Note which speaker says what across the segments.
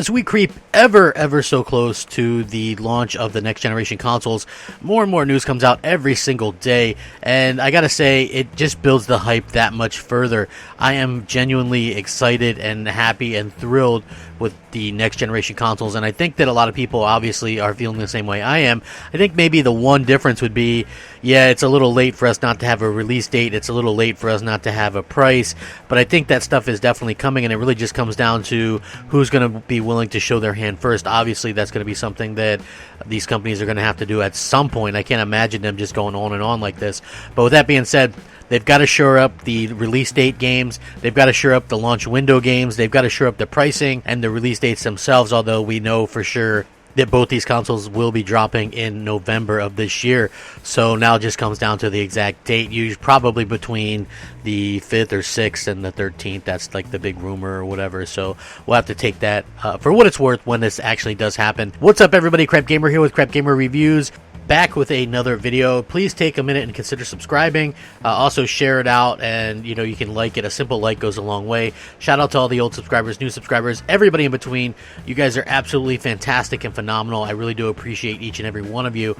Speaker 1: As we creep ever so close to the launch of the next generation consoles, more and more news comes out every single day, and I gotta say, it just builds the hype that much further. I am genuinely excited and happy and thrilled with the next generation consoles, and I think that a lot of people obviously are feeling the same way I am. I think maybe the one difference would be, yeah, it's a little late for us not to have a release date, it's a little late for us not to have a price, but I think that stuff is definitely coming, and it really just comes down to who's going to be willing to show their hand first. Obviously, that's going to be something that these companies are going to have to do at some point. I can't imagine them just going on and on like this. But with that being said, they've got to shore up the release date games. They've got to shore up the launch window games. They've got to shore up the pricing and the release dates themselves, although we know for sure that both these consoles will be dropping in November of this year. So now it just comes down to the exact date, usually probably between the 5th or 6th and the 13th. That's like the big rumor or whatever. So we'll have to take that for what it's worth when this actually does happen. What's up, everybody? Crapgamer here with Crapgamer Reviews. Back with another video. Please take a minute and consider subscribing. Also share it out, and you can like it. A simple like goes a long way. Shout out to all the old subscribers, new subscribers, everybody in between. You guys are absolutely fantastic and phenomenal. I really do appreciate each and every one of you.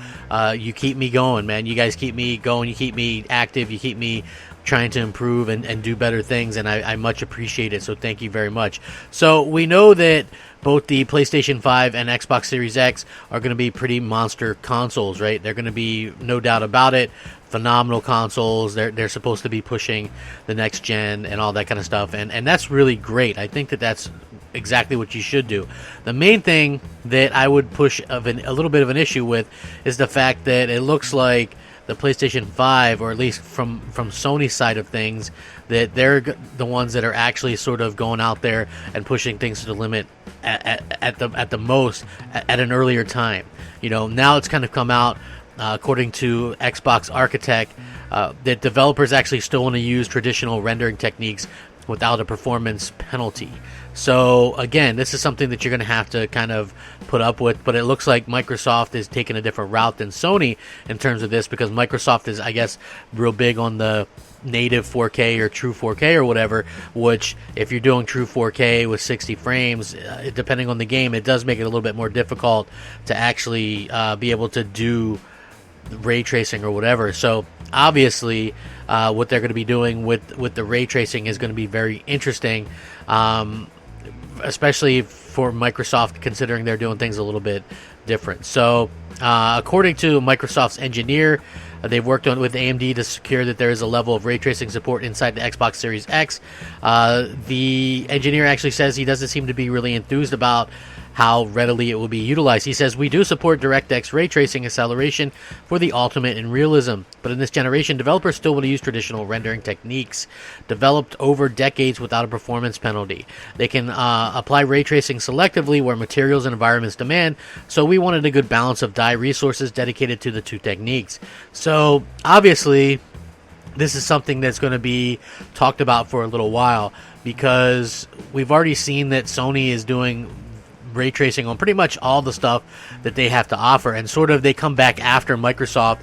Speaker 1: You keep me going, man. You guys keep me going. You keep me active. You keep me trying to improve and do better things, and I much appreciate it, so thank you very much. So we know that both the PlayStation 5 and Xbox Series X are going to be pretty monster consoles, right? They're going to be, no doubt about it, phenomenal consoles. They're supposed to be pushing the next gen and all that kind of stuff, and that's really great. I think that that's exactly what you should do. The main thing that I would push a little bit of an issue with is the fact that it looks like the PlayStation 5, or at least from Sony's side of things, that they're the ones that are actually sort of going out there and pushing things to the limit at the most at an earlier time. Now it's kind of come out, according to Xbox Architect, that developers actually still want to use traditional rendering techniques without a performance penalty. So again, this is something that you're going to have to kind of put up with, but it looks like Microsoft is taking a different route than Sony in terms of this, because Microsoft is, I guess, real big on the native 4K or true 4K or whatever, which if you're doing true 4K with 60 frames, depending on the game, it does make it a little bit more difficult to actually be able to do ray tracing or whatever. So obviously what they're going to be doing with the ray tracing is going to be very interesting, especially for Microsoft, considering they're doing things a little bit different. So according to Microsoft's engineer, they've worked with AMD to secure that there is a level of ray tracing support inside the Xbox Series X. The engineer actually says he doesn't seem to be really enthused about how readily it will be utilized. He says, "We do support DirectX ray tracing acceleration for the ultimate in realism, but in this generation, developers still want to use traditional rendering techniques developed over decades without a performance penalty. They can apply ray tracing selectively where materials and environments demand, so we wanted a good balance of die resources dedicated to the two techniques." So obviously this is something that's going to be talked about for a little while, because we've already seen that Sony is doing ray tracing on pretty much all the stuff that they have to offer, and sort of they come back after Microsoft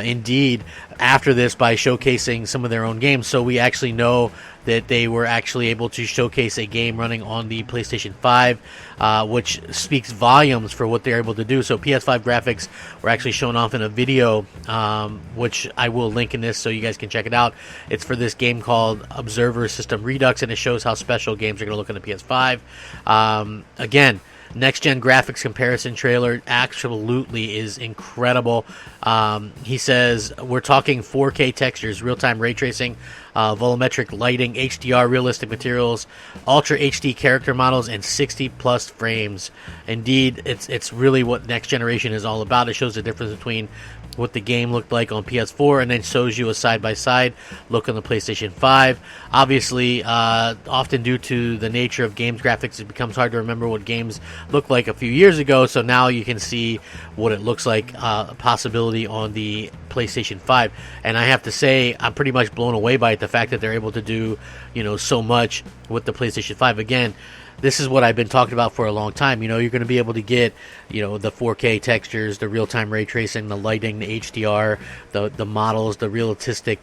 Speaker 1: indeed after this by showcasing some of their own games. So we actually know that they were actually able to showcase a game running on the PlayStation 5, which speaks volumes for what they're able to do. So PS5 graphics were actually shown off in a video, which I will link in this so you guys can check it out. It's for this game called Observer System Redux, and it shows how special games are going to look on the PS5. Again, next-gen graphics comparison trailer absolutely is incredible. He says, we're talking 4K textures, real-time ray tracing, volumetric lighting, HDR realistic materials, Ultra HD character models, and 60-plus frames. Indeed, it's really what next generation is all about. It shows the difference between what the game looked like on PS4 and then shows you a side-by-side look on the PlayStation 5. Obviously, often due to the nature of games graphics, it becomes hard to remember what games looked like a few years ago, so now you can see what it looks like, a possibility on the PlayStation 5. And I have to say, I'm pretty much blown away by it, the fact that they're able to do so much with the PlayStation 5. Again, this is what I've been talking about for a long time. You know, you're going to be able to get, you know, the 4K textures, the real-time ray tracing, the lighting, the HDR, the models, the realistic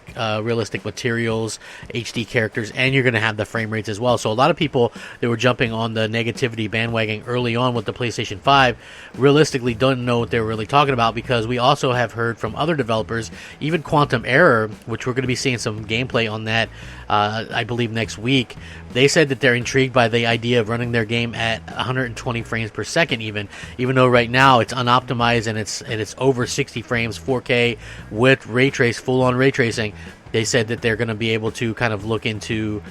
Speaker 1: materials, HD characters, and you're going to have the frame rates as well. So a lot of people that were jumping on the negativity bandwagon early on with the PlayStation 5 realistically don't know what they're really talking about, because we also have heard from other developers, even Quantum Error, which we're going to be seeing some gameplay on that, I believe next week. They said that they're intrigued by the idea of running their game at 120 frames per second, even though right now it's unoptimized and it's over 60 frames, 4K with full-on ray tracing. They said that they're going to be able to kind of look into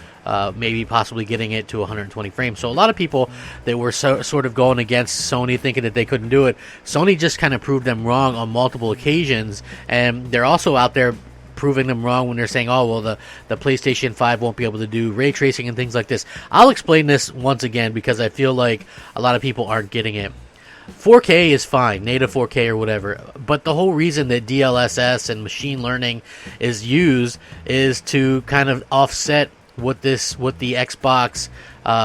Speaker 1: maybe possibly getting it to 120 frames. So a lot of people that were sort of going against Sony, thinking that they couldn't do it, Sony just kind of proved them wrong on multiple occasions, and they're also out there proving them wrong when they're saying, oh, well, the PlayStation 5 won't be able to do ray tracing and things like this. I'll explain this once again, because I feel like a lot of people aren't getting it. 4K is fine, native 4K or whatever, but the whole reason that DLSS and machine learning is used is to kind of offset what the Xbox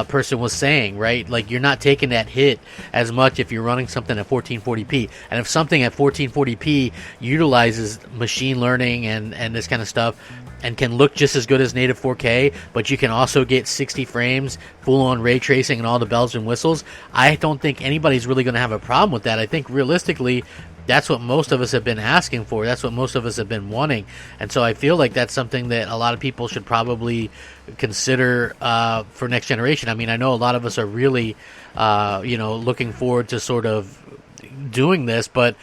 Speaker 1: person was saying, right? Like, you're not taking that hit as much if you're running something at 1440p. And if something at 1440p utilizes machine learning and this kind of stuff, and can look just as good as native 4K, but you can also get 60 frames, full-on ray tracing, and all the bells and whistles, I don't think anybody's really going to have a problem with that. I think realistically, that's what most of us have been asking for. That's what most of us have been wanting. And so I feel like that's something that a lot of people should probably consider for next generation. I mean, I know a lot of us are really, looking forward to sort of doing this, but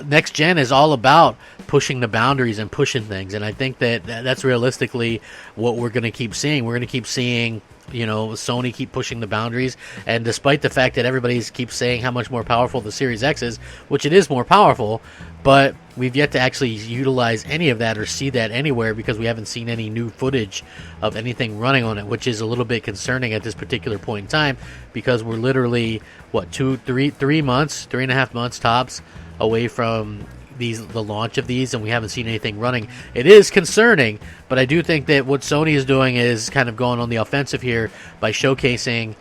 Speaker 1: next gen is all about pushing the boundaries and pushing things, and I think that's realistically what we're going to keep seeing. We're going to keep seeing, Sony keep pushing the boundaries, and despite the fact that everybody keeps saying how much more powerful the Series X is, which it is more powerful, but we've yet to actually utilize any of that or see that anywhere, because we haven't seen any new footage of anything running on it, which is a little bit concerning at this particular point in time, because we're literally, 3.5 months tops away from the launch of these, and we haven't seen anything running. It is concerning, but I do think that what Sony is doing is kind of going on the offensive here by showcasing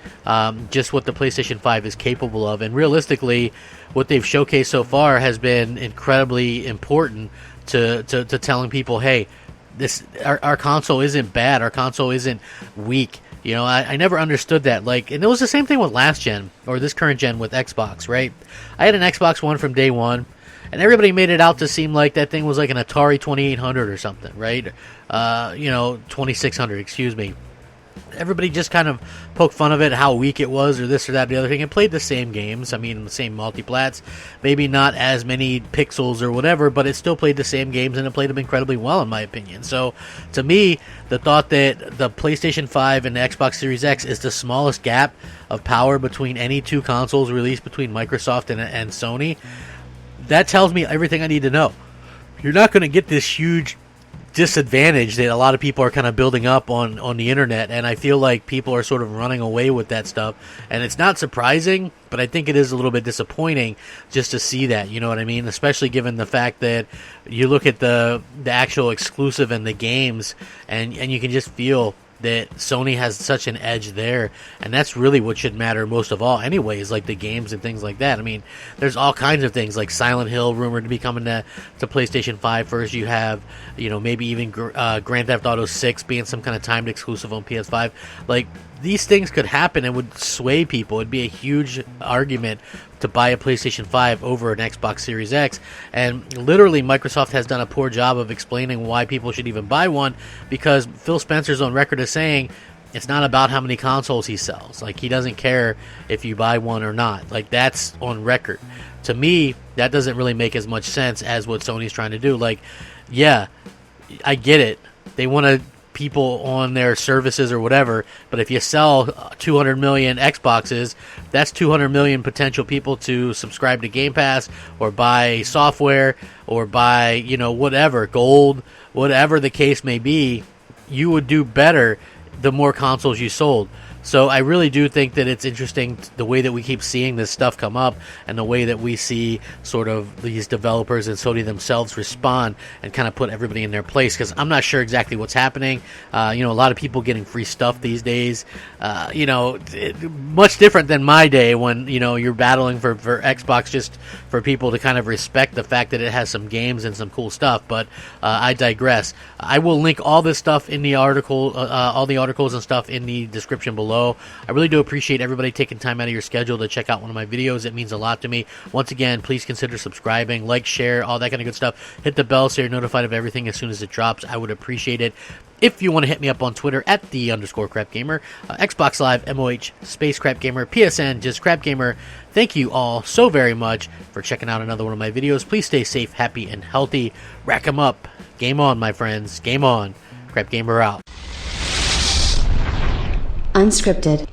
Speaker 1: just what the PlayStation 5 is capable of. And realistically, what they've showcased so far has been incredibly important to telling people, hey, our console isn't bad, our console isn't weak. I never understood that. And it was the same thing with last gen, or this current gen with Xbox, right? I had an Xbox One from day one, and everybody made it out to seem like that thing was like an Atari 2800 or something, right? 2600, excuse me. Everybody just kind of poked fun of it, how weak it was, or this or that, the other thing. It played the same games. I mean, the same multiplats. Maybe not as many pixels or whatever, but it still played the same games, and it played them incredibly well, in my opinion. So, to me, the thought that the PlayStation 5 and the Xbox Series X is the smallest gap of power between any two consoles released between Microsoft and Sony, that tells me everything I need to know. You're not going to get this huge disadvantage that a lot of people are kind of building up on the internet, and I feel like people are sort of running away with that stuff, and it's not surprising, but I think it is a little bit disappointing just to see that, you know what I mean? Especially given the fact that you look at the actual exclusive and the games, and you can just feel that Sony has such an edge there, and that's really what should matter most of all anyways, like the games and things like that. I mean, there's all kinds of things, like Silent Hill rumored to be coming to PlayStation 5 first. You have, maybe even Grand Theft Auto 6 being some kind of timed exclusive on PS5. Like, these things could happen and would sway people. It'd be a huge argument to buy a PlayStation 5 over an Xbox Series X, and literally Microsoft has done a poor job of explaining why people should even buy one, because Phil Spencer's on record as saying it's not about how many consoles he sells. Like, he doesn't care if you buy one or not. Like, that's on record. To me, that doesn't really make as much sense as what Sony's trying to do. Like, yeah, I get it. They want to people on their services or whatever, but if you sell 200 million Xboxes, that's 200 million potential people to subscribe to Game Pass or buy software or buy, whatever, gold, whatever the case may be. You would do better the more consoles you sold. So I really do think that it's interesting the way that we keep seeing this stuff come up, and the way that we see sort of these developers and Sony themselves respond and kind of put everybody in their place, because I'm not sure exactly what's happening. A lot of people getting free stuff these days, much different than my day when, you're battling for Xbox, just for people to kind of respect the fact that it has some games and some cool stuff. But I digress. I will link all this stuff in the article, all the articles and stuff in the description below. I really do appreciate everybody taking time out of your schedule to check out one of my videos. It means a lot to me. Once again, please consider subscribing, like, share, all that kind of good stuff. Hit the bell so you're notified of everything as soon as it drops. I would appreciate it. If you want to hit me up on Twitter at @the_Crapgamer, Xbox Live, MOH, Space Crapgamer, PSN, just Crapgamer. Thank you all so very much for checking out another one of my videos. Please stay safe, happy, and healthy. Rack 'em up. Game on, my friends. Game on. Crapgamer out.
Speaker 2: Unscripted.